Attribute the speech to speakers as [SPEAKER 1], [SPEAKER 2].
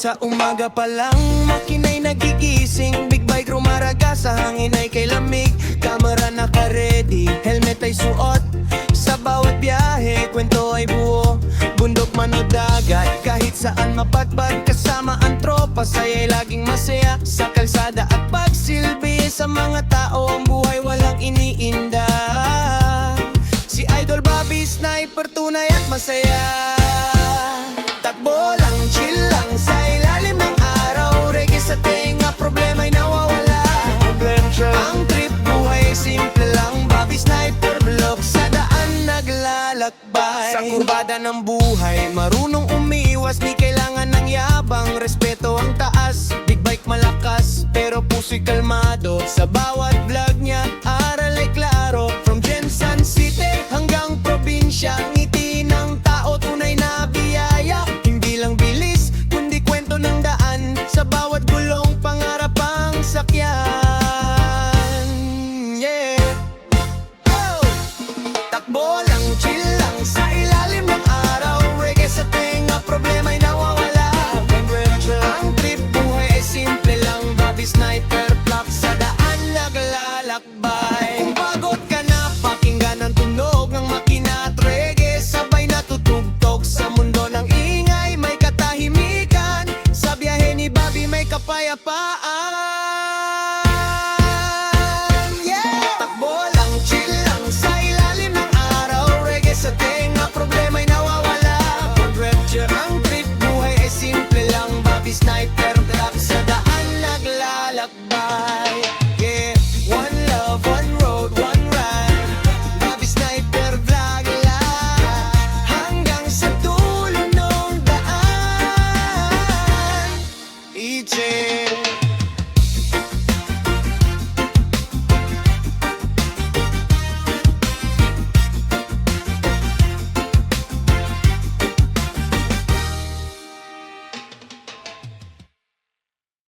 [SPEAKER 1] Sa umaga pa lang, makina'y nagigising. Big bike rumaraga sa hangin ay kay lamig. Kamera naka-ready, helmet ay suot. Sa bawat biyahe, kwento ay buo. Bundok man o dagat, kahit saan mapatpad. Kasama ang tropa, saya'y laging masaya. Sa kalsada at pagsilbi sa mga tao, ang buhay walang iniinda. Si Idol Bobby, sniper, tunay at masaya. Takbo lang, chill lang sa ilalim ng araw. Reggae sa tenga, problema'y nawawala. Ang trip, buhay, simple lang. Bobby Sniper, vlog sa daan naglalakbay. Sa kurbada ng buhay, marunong umiiwas. Di kailangan ng yabang, respeto ang taas. Big bike malakas, pero puso'y kalmado. Sa bawat vlog niya, aral ay klaro. From Jensen City hanggang probinsya, ngiti ng tao, tunay na biyaya. Hindi lang bilis, kundi kwento ng daan. Sa bawat gulong, pangarap ang sakyan. Yeah. Oh! Takbo lang, chill lang sa ilalim ng araw. Reggae sa tenga, problema'y nawawala. Ang trip, buhay ay simple lang. Bobby Sniper, plak sa daan naglalakbay. Kung pagod ka na, pakinggan ang tunog ng makina at reggae. Sabay natutugtog sa mundo ng ingay. May katahimikan, sa biyahe ni Bobby may kapayapaan. Yeah! Takbo lang, chill lang sa ilalim ng araw. Reggae sa tenga, problema'y nawawala. Ang trip, buhay ay simple lang. Bobby Sniper, plak sa daan naglalakbay. Yeah, one love, one road, one ride. Bobby Sniper, vlog lang hanggang sa dulo ng daan. EJ